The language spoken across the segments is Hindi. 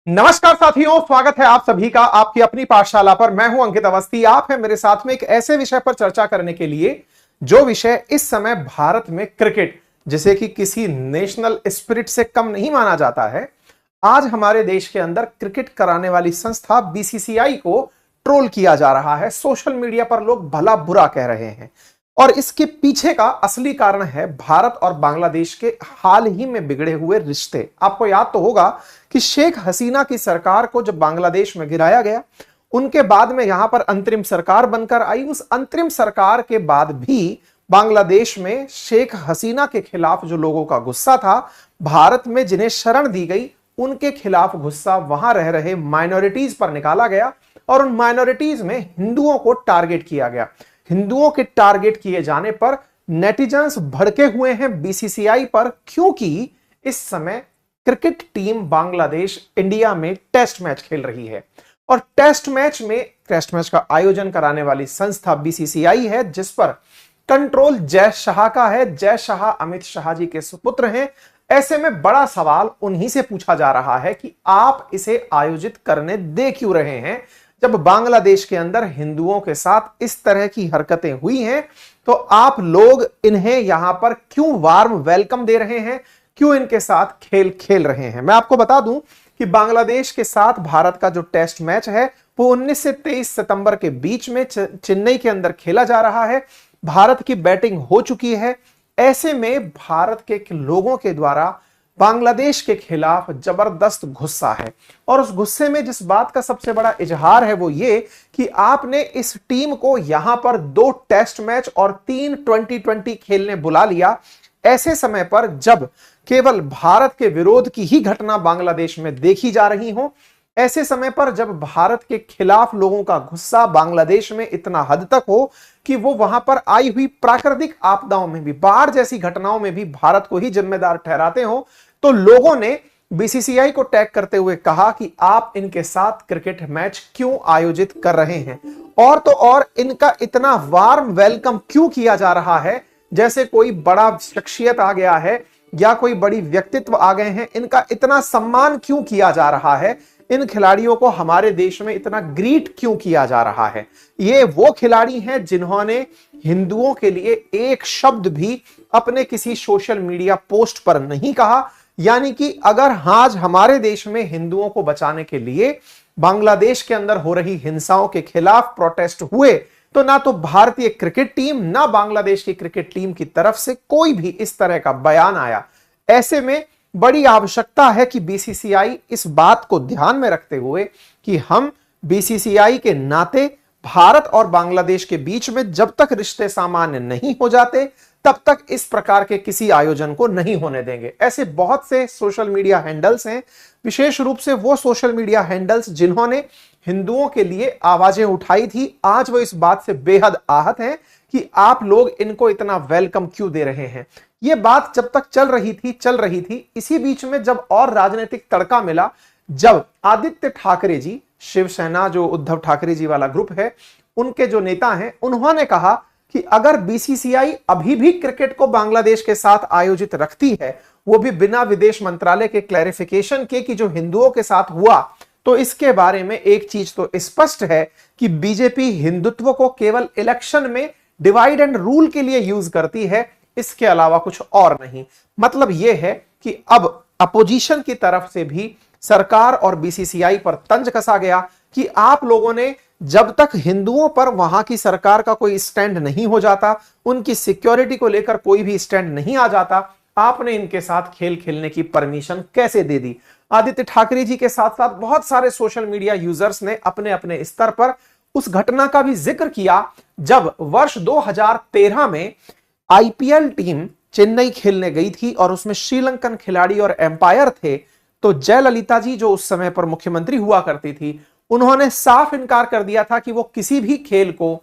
नमस्कार साथियों, स्वागत है आप सभी का आपकी अपनी पाठशाला पर। मैं हूं अंकित अवस्थी। आप हैं मेरे साथ में एक ऐसे विषय पर चर्चा करने के लिए जो विषय इस समय भारत में क्रिकेट, जिसे कि किसी नेशनल स्पिरिट से कम नहीं माना जाता है, आज हमारे देश के अंदर क्रिकेट कराने वाली संस्था बीसीसीआई को ट्रोल किया जा रहा है। सोशल मीडिया पर लोग भला बुरा कह रहे हैं और इसके पीछे का असली कारण है भारत और बांग्लादेश के हाल ही में बिगड़े हुए रिश्ते। आपको याद तो होगा कि शेख हसीना की सरकार को जब बांग्लादेश में गिराया गया, उनके बाद में यहां पर अंतरिम सरकार बनकर आई। उस अंतरिम सरकार के बाद भी बांग्लादेश में शेख हसीना के खिलाफ जो लोगों का गुस्सा था, भारत में जिन्हें शरण दी गई, उनके खिलाफ गुस्सा वहां रह रहे माइनॉरिटीज पर निकाला गया और उन माइनॉरिटीज में हिंदुओं को टारगेट किया गया। हिंदुओं के टारगेट किए जाने पर नेटिजन्स भड़के हुए हैं बीसीसीआई पर, क्योंकि इस समय क्रिकेट टीम बांग्लादेश इंडिया में टेस्ट मैच खेल रही है और टेस्ट मैच का आयोजन कराने वाली संस्था बीसीसीआई है, जिस पर कंट्रोल जय शाह का है। जय शाह अमित शाह जी के सुपुत्र हैं। ऐसे में बड़ा सवाल उन्हीं से पूछा जा रहा है कि आप इसे आयोजित करने दे क्यों रहे हैं। जब बांग्लादेश के अंदर हिंदुओं के साथ इस तरह की हरकतें हुई हैं, तो आप लोग इन्हें यहां पर क्यों वार्म वेलकम दे रहे हैं, क्यों इनके साथ खेल खेल रहे हैं। मैं आपको बता दूं कि बांग्लादेश के साथ भारत का जो टेस्ट मैच है वो 19 से 23 सितंबर के बीच में चेन्नई के अंदर खेला जा रहा है। भारत की बैटिंग हो चुकी है। ऐसे में भारत के लोगों के द्वारा बांग्लादेश के खिलाफ जबरदस्त गुस्सा है और उस गुस्से में जिस बात का सबसे बड़ा इजहार है वो ये कि आपने इस टीम को यहां पर 2 टेस्ट मैच और 3 2020 खेलने बुला लिया, ऐसे समय पर जब केवल भारत के विरोध की ही घटना बांग्लादेश में देखी जा रही हो, ऐसे समय पर जब भारत के खिलाफ लोगों का गुस्सा बांग्लादेश में इतना हद तक हो कि वो वहां पर आई हुई प्राकृतिक आपदाओं में भी, बाढ़ जैसी घटनाओं में भी भारत को ही जिम्मेदार ठहराते हो, तो लोगों ने बीसीसीआई को टैग करते हुए कहा कि आप इनके साथ क्रिकेट मैच क्यों आयोजित कर रहे हैं, और तो और इनका इतना वार्म वेलकम क्यों किया जा रहा है, जैसे कोई बड़ा शख्सियत आ गया है या कोई बड़ी व्यक्तित्व आ गए हैं। इनका इतना सम्मान क्यों किया जा रहा है, इन खिलाड़ियों को हमारे देश में इतना ग्रीट क्यों किया जा रहा है। ये वो खिलाड़ी हैं जिन्होंने हिंदुओं के लिए एक शब्द भी अपने किसी सोशल मीडिया पोस्ट पर नहीं कहा। यानी कि अगर आज हमारे देश में हिंदुओं को बचाने के लिए बांग्लादेश के अंदर हो रही हिंसाओं के खिलाफ प्रोटेस्ट हुए, तो ना तो भारतीय क्रिकेट टीम ना बांग्लादेश की क्रिकेट टीम की तरफ से कोई भी इस तरह का बयान आया। ऐसे में बड़ी आवश्यकता है कि बीसीसीआई इस बात को ध्यान में रखते हुए कि हम बीसीसीआई के नाते भारत और बांग्लादेश के बीच में जब तक रिश्ते सामान्य नहीं हो जाते, तब तक इस प्रकार के किसी आयोजन को नहीं होने देंगे। ऐसे बहुत से सोशल मीडिया हैंडल्स हैं, विशेष रूप से वो सोशल मीडिया हैंडल्स जिन्होंने हिंदुओं के लिए आवाजें उठाई थी, आज वो इस बात से बेहद आहत हैं कि आप लोग इनको इतना वेलकम क्यों दे रहे हैं। ये बात जब तक चल रही थी, इसी बीच में जब और राजनीतिक तड़का मिला, जब आदित्य ठाकरे जी, शिवसेना जो उद्धव ठाकरे जी वाला ग्रुप है, उनके जो नेता हैं, उन्होंने कहा कि अगर बीसीसीआई अभी भी क्रिकेट को बांग्लादेश के साथ आयोजित रखती है, वो भी बिना विदेश मंत्रालय के क्लैरिफिकेशन के कि जो हिंदुओं के साथ हुआ, तो इसके बारे में एक चीज तो स्पष्ट है कि बीजेपी हिंदुत्व को केवल इलेक्शन में डिवाइड एंड रूल के लिए यूज करती है, इसके अलावा कुछ और नहीं। मतलब यह है कि अब अपोजिशन की तरफ से भी सरकार और बीसीसीआई पर तंज कसा गया कि आप लोगों ने जब तक हिंदुओं पर वहां की सरकार का कोई स्टैंड नहीं हो जाता, उनकी सिक्योरिटी को लेकर कोई भी स्टैंड नहीं आ जाता, आपने इनके साथ खेल खेलने की परमिशन कैसे दे दी। आदित्य ठाकरे जी के साथ साथ बहुत सारे सोशल मीडिया यूजर्स ने अपने अपने स्तर पर उस घटना का भी जिक्र किया जब वर्ष 2013 में आईपीएल टीम चेन्नई खेलने गई थी और उसमें श्रीलंकन खिलाड़ी और एम्पायर थे। तो जयललिता जी जो उस समय पर मुख्यमंत्री हुआ करती थी, उन्होंने साफ इनकार कर दिया था कि वो किसी भी खेल को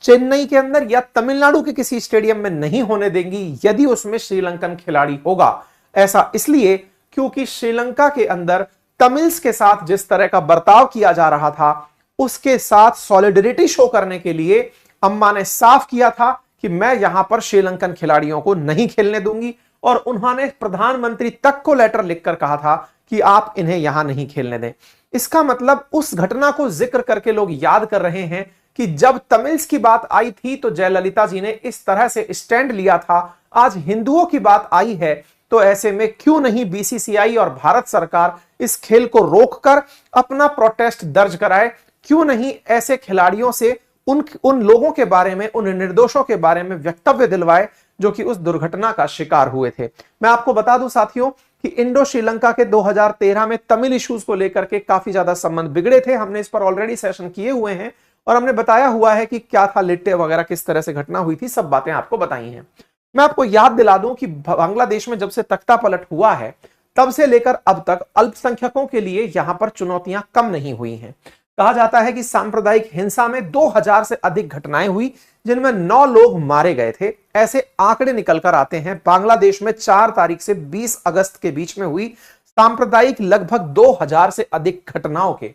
चेन्नई के अंदर या तमिलनाडु के किसी स्टेडियम में नहीं होने देंगी यदि उसमें श्रीलंकन खिलाड़ी होगा। ऐसा इसलिए क्योंकि श्रीलंका के अंदर तमिल्स के साथ जिस तरह का बर्ताव किया जा रहा था, उसके साथ सॉलिडरिटी शो करने के लिए अम्मा ने साफ किया था कि मैं यहां पर श्रीलंकन खिलाड़ियों को नहीं खेलने दूंगी और उन्होंने प्रधानमंत्री तक को लेटर लिखकर कहा था कि आप इन्हें यहां नहीं खेलने दें। इसका मतलब उस घटना को जिक्र करके लोग याद कर रहे हैं कि जब तमिल्स की बात आई थी तो जयललिता जी ने इस तरह से स्टैंड लिया था। आज हिंदुओं की बात आई है तो ऐसे में क्यों नहीं बीसीसीआई और भारत सरकार इस खेल को रोककर अपना प्रोटेस्ट दर्ज कराए? क्यों नहीं ऐसे खिलाड़ियों से उन लोगों के बारे में, उन निर्दोषों के बारे में वक्तव्य दिलवाए जो कि उस दुर्घटना का शिकार हुए थे? मैं आपको बता दूं साथियों कि इंडो श्रीलंका के 2013 में तमिल इश्यूज को लेकर के काफी ज्यादा संबंध बिगड़े थे। हमने इस पर ऑलरेडी सेशन किए हुए हैं और हमने बताया हुआ है कि क्या था लिट्टे वगैरह, किस तरह से घटना हुई थी, सब बातें आपको बताई हैं। मैं आपको याद दिला दूं कि बांग्लादेश में जब से तख्ता पलट हुआ है तब से लेकर अब तक अल्पसंख्यकों के लिए यहां पर चुनौतियां कम नहीं हुई हैं। कहा जाता है कि सांप्रदायिक हिंसा में 2000 से अधिक घटनाएं हुई जिनमें 9 लोग मारे गए थे। ऐसे आंकड़े निकल कर आते हैं। बांग्लादेश में 4 तारीख से 20 अगस्त के बीच में हुई सांप्रदायिक लगभग 2000 से अधिक घटनाओं के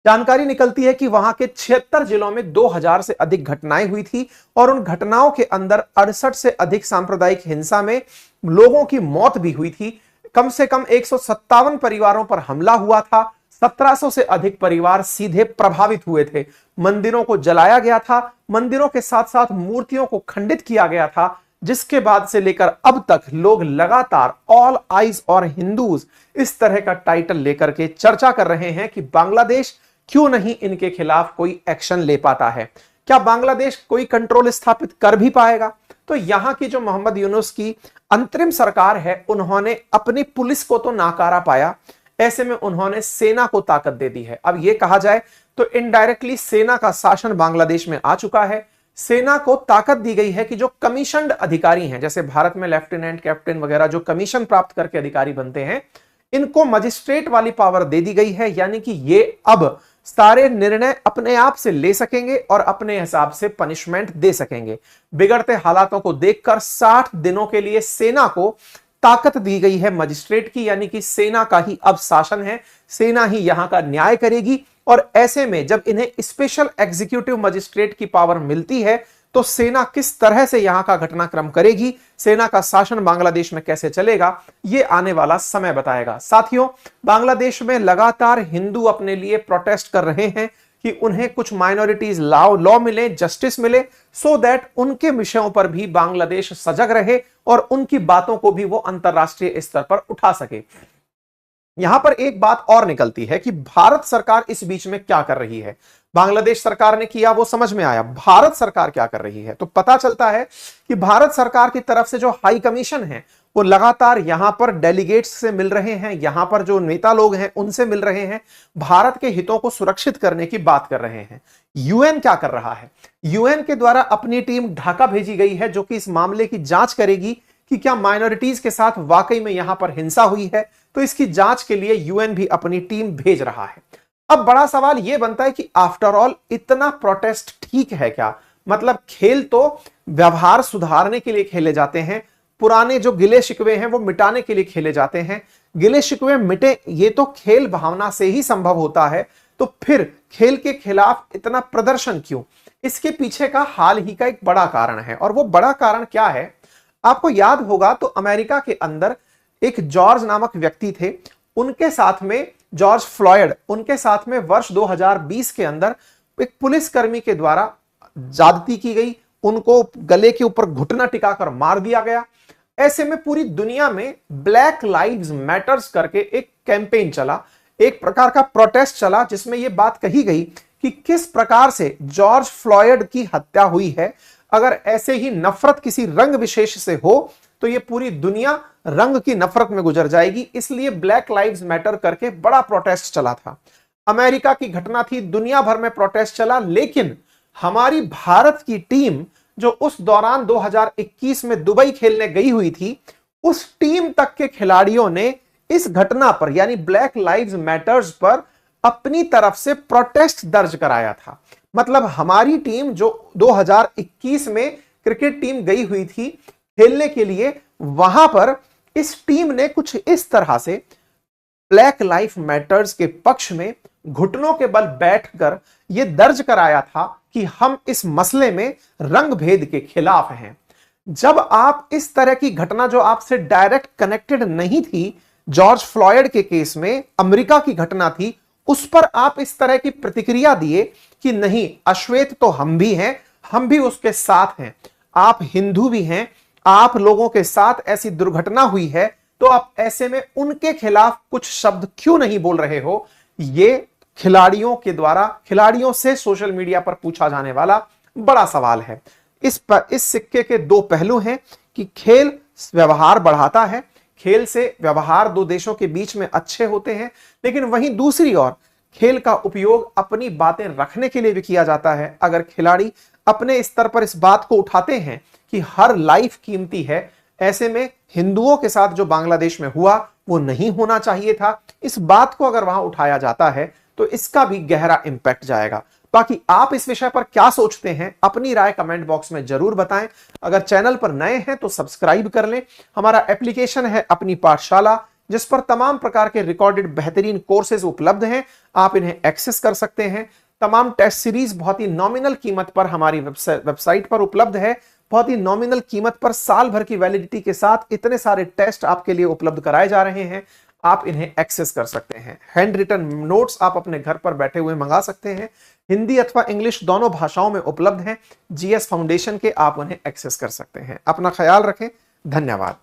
जानकारी निकलती है कि वहां के 76 जिलों में 2000 से अधिक घटनाएं हुई थी और उन घटनाओं के अंदर 68 से अधिक सांप्रदायिक हिंसा में लोगों की मौत भी हुई थी। कम से कम 157 परिवारों पर हमला हुआ था। 1700 से अधिक परिवार सीधे प्रभावित हुए थे। मंदिरों को जलाया गया था। मंदिरों के साथ साथ मूर्तियों को खंडित किया गया था, जिसके बाद से लेकर अब तक लोग लगातार ऑल आइज और हिंदूज इस तरह का टाइटल लेकर के चर्चा कर रहे हैं कि बांग्लादेश क्यों नहीं इनके खिलाफ कोई एक्शन ले पाता है। क्या बांग्लादेश कोई कंट्रोल स्थापित कर भी पाएगा? तो यहां की जो मोहम्मद यूनुस की अंतरिम सरकार है, उन्होंने अपनी पुलिस को तो नाकारा पाया, ऐसे में उन्होंने सेना को ताकत दे दी है। अब यह कहा जाए तो इनडायरेक्टली सेना का शासन बांग्लादेश में आ चुका है। सेना को ताकत दी गई है कि जो कमीशन्ड अधिकारी हैं, जैसे भारत में लेफ्टिनेंट, कैप्टन वगैरह जो कमीशन प्राप्त करके अधिकारी बनते हैं, इनको मजिस्ट्रेट वाली पावर दे दी गई है। यानी कि ये अब सारे निर्णय अपने आप से ले सकेंगे और अपने हिसाब से पनिशमेंट दे सकेंगे। बिगड़ते हालातों को देखकर 60 दिनों के लिए सेना को ताकत दी गई है मजिस्ट्रेट की, यानी कि सेना का ही अब शासन है, सेना ही यहां का न्याय करेगी। और ऐसे में जब इन्हें स्पेशल एग्जीक्यूटिव मजिस्ट्रेट की पावर मिलती है तो सेना किस तरह से यहां का घटनाक्रम करेगी, सेना का शासन बांग्लादेश में कैसे चलेगा, यह आने वाला समय बताएगा। साथियों, बांग्लादेश में लगातार हिंदू अपने लिए प्रोटेस्ट कर रहे हैं कि उन्हें कुछ माइनॉरिटीज लॉ मिले, जस्टिस मिले, सो दैट उनके विषयों पर भी बांग्लादेश सजग रहे और उनकी बातों को भी वो अंतरराष्ट्रीय स्तर पर उठा सके। यहां पर एक बात और निकलती है कि भारत सरकार इस बीच में क्या कर रही है। बांग्लादेश सरकार ने किया वो समझ में आया, भारत सरकार क्या कर रही है तो पता चलता है कि भारत सरकार की तरफ से जो हाई कमीशन है वो लगातार यहां पर डेलीगेट्स से मिल रहे हैं, यहां पर जो नेता लोग हैं उनसे मिल रहे हैं, भारत के हितों को सुरक्षित करने की बात कर रहे हैं। यूएन क्या कर रहा है? यूएन के द्वारा अपनी टीम ढाका भेजी गई है जो कि इस मामले की जांच करेगी कि क्या माइनॉरिटीज के साथ वाकई में यहां पर हिंसा हुई है। तो इसकी जांच के लिए यूएन भी अपनी टीम भेज रहा है। अब बड़ा सवाल यह बनता है कि आफ्टर ऑल इतना प्रोटेस्ट ठीक है क्या? मतलब खेल तो व्यवहार सुधारने के लिए खेले जाते हैं, पुराने जो गिले शिकवे हैं वो मिटाने के लिए खेले जाते हैं। गिले शिकवे मिटे ये तो खेल भावना से ही संभव होता है, तो फिर खेल के खिलाफ इतना प्रदर्शन क्यों? इसके पीछे का हाल ही का एक बड़ा कारण है। और वो बड़ा कारण क्या है? आपको याद होगा तो अमेरिका के अंदर एक जॉर्ज नामक व्यक्ति थे, उनके साथ में जॉर्ज फ्लॉयड, उनके साथ में वर्ष 2020 के अंदर एक पुलिसकर्मी के द्वारा ज्यादती की गई, उनको गले के ऊपर घुटना टिकाकर मार दिया गया। ऐसे में पूरी दुनिया में ब्लैक लाइव्स मैटर्स करके एक कैंपेन चला, एक प्रकार का प्रोटेस्ट चला, जिसमें यह बात कही गई कि किस प्रकार से जॉर्ज फ्लॉयड की हत्या हुई है। अगर ऐसे ही नफरत किसी रंग विशेष से हो तो ये पूरी दुनिया रंग की नफरत में गुजर जाएगी। इसलिए ब्लैक लाइव्स मैटर करके बड़ा प्रोटेस्ट चला था। अमेरिका की घटना थी, दुनिया भर में प्रोटेस्ट चला, लेकिन हमारी भारत की टीम जो उस दौरान 2021 में दुबई खेलने गई हुई थी, उस टीम तक के खिलाड़ियों ने इस घटना पर यानी ब्लैक लाइव्स मैटर्स पर अपनी तरफ से प्रोटेस्ट दर्ज कराया था। मतलब हमारी टीम जो 2021 में क्रिकेट टीम गई हुई थी खेलने के लिए, वहां पर इस टीम ने कुछ इस तरह से ब्लैक लाइफ मैटर्स के पक्ष में घुटनों के बल बैठकर यह दर्ज कराया था कि हम इस मसले में रंग भेद के खिलाफ हैं। जब आप इस तरह की घटना जो आपसे डायरेक्ट कनेक्टेड नहीं थी, जॉर्ज फ्लॉयड के केस में अमेरिका की घटना थी, उस पर आप इस तरह की प्रतिक्रिया दिए कि नहीं, अश्वेत तो हम भी हैं, हम भी उसके साथ हैं, आप हिंदू भी हैं, आप लोगों के साथ ऐसी दुर्घटना हुई है, तो आप ऐसे में उनके खिलाफ कुछ शब्द क्यों नहीं बोल रहे हो? ये खिलाड़ियों के द्वारा, खिलाड़ियों से सोशल मीडिया पर पूछा जाने वाला बड़ा सवाल है। इस सिक्के के दो पहलू हैं कि खेल व्यवहार बढ़ाता है, खेल से व्यवहार दो देशों के बीच में अच्छे होते हैं, लेकिन वहीं दूसरी ओर खेल का उपयोग अपनी बातें रखने के लिए भी किया जाता है। अगर खिलाड़ी अपने स्तर पर इस बात को उठाते हैं कि हर लाइफ कीमती है, ऐसे में हिंदुओं के साथ जो बांग्लादेश में हुआ वो नहीं होना चाहिए था, इस बात को अगर वहां उठाया जाता है तो इसका भी गहरा इंपैक्ट जाएगा। बाकी आप इस विषय पर क्या सोचते हैं, अपनी राय कमेंट बॉक्स में जरूर बताएं। अगर चैनल पर नए हैं तो सब्सक्राइब कर लें। हमारा एप्लीकेशन है अपनी पाठशाला, जिस पर तमाम प्रकार के रिकॉर्डेड बेहतरीन कोर्सेज उपलब्ध हैं, आप इन्हें एक्सेस कर सकते हैं। तमाम टेस्ट सीरीज बहुत ही नॉमिनल कीमत पर हमारी वेबसाइट पर उपलब्ध है। बहुत ही नॉमिनल कीमत पर साल भर की वैलिडिटी के साथ इतने सारे टेस्ट आपके लिए उपलब्ध कराए जा रहे हैं, आप इन्हें एक्सेस कर सकते हैं। हैंड रिटन नोट्स आप अपने घर पर बैठे हुए मंगा सकते हैं, हिंदी अथवा इंग्लिश दोनों भाषाओं में उपलब्ध हैं। जीएस फाउंडेशन के आप उन्हें एक्सेस कर सकते हैं। अपना ख्याल रखें, धन्यवाद।